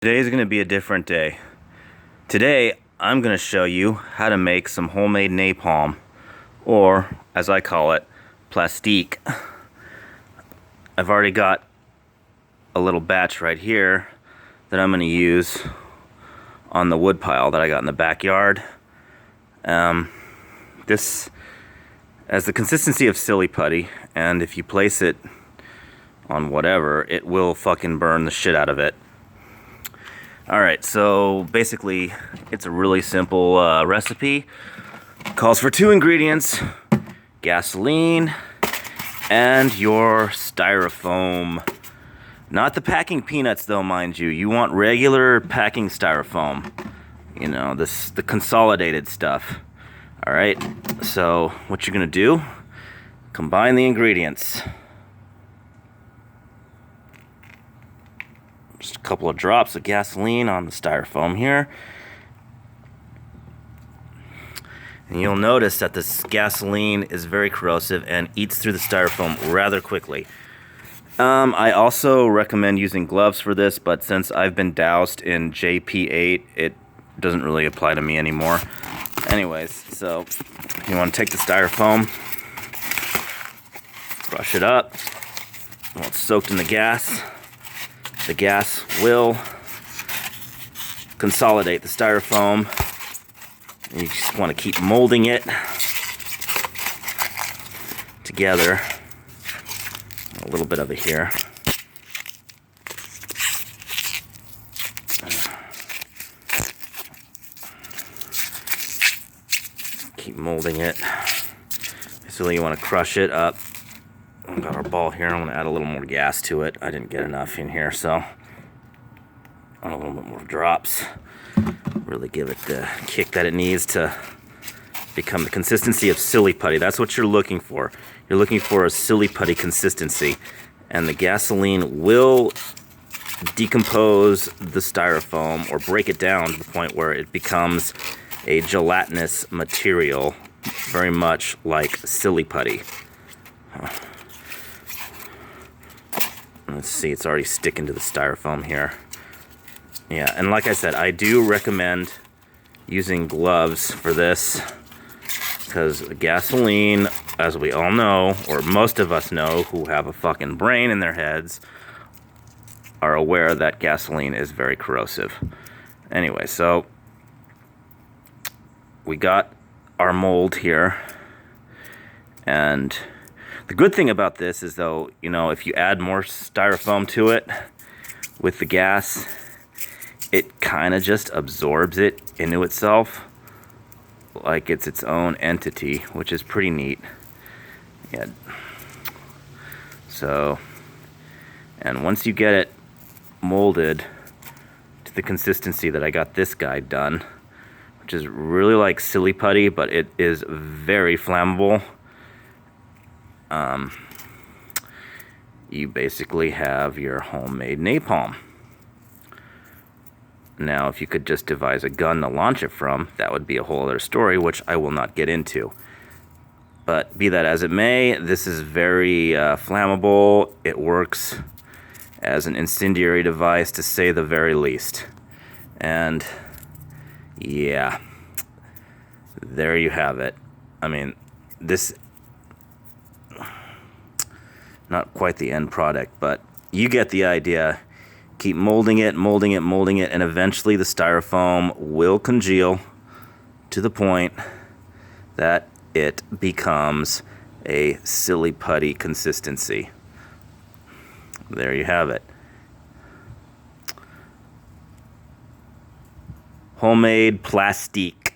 Today's going to be a different day. Today, I'm going to show you how to make some homemade napalm, or as I call it, plastique. I've already got a little batch right here that I'm going to use on the wood pile that I got in the backyard. This has the consistency of silly putty, and if you place it on whatever, it will fucking burn the shit out of it. Alright, so basically it's a really simple recipe. Calls for 2 ingredients: gasoline and your styrofoam. Not the packing peanuts though, mind you. You want regular packing styrofoam. You know, the consolidated stuff. Alright, so what you're gonna do, combine the ingredients. Just a couple of drops of gasoline on the styrofoam here. And you'll notice that this gasoline is very corrosive and eats through the styrofoam rather quickly. I also recommend using gloves for this, but since I've been doused in JP8, it doesn't really apply to me anymore. Anyways, so you want to take the styrofoam, brush it up. Well, it's soaked in the gas. The gas will consolidate the styrofoam. You just want to keep molding it together. A little bit of it here. Keep molding it. Basically, you want to crush it up. We've got our ball here. I'm going to add a little more gas to it. I didn't get enough in here, so add a little bit more drops. Really give it the kick that it needs to become the consistency of silly putty. That's what you're looking for. You're looking for a silly putty consistency. And the gasoline will decompose the styrofoam or break it down to the point where it becomes a gelatinous material, very much like silly putty. Let's see, it's already sticking to the styrofoam here. Yeah, and like I said, I do recommend using gloves for this, because gasoline, as we all know, or most of us know who have a fucking brain in their heads, are aware that gasoline is very corrosive. Anyway, so we got our mold here, and the good thing about this is, though, you know, if you add more styrofoam to it with the gas, it kind of just absorbs it into itself like it's its own entity, which is pretty neat. Yeah. So, and once you get it molded to the consistency that I got this guy done, which is really like silly putty, but it is very flammable. You basically have your homemade napalm. Now, if you could just devise a gun to launch it from, that would be a whole other story, which I will not get into. But be that as it may, this is very flammable. It works as an incendiary device, to say the very least. And yeah, there you have it. I mean, this, not quite the end product, but you get the idea. Keep molding it, molding it, molding it, and eventually the styrofoam will congeal to the point that it becomes a silly putty consistency. There you have it. Homemade plastique.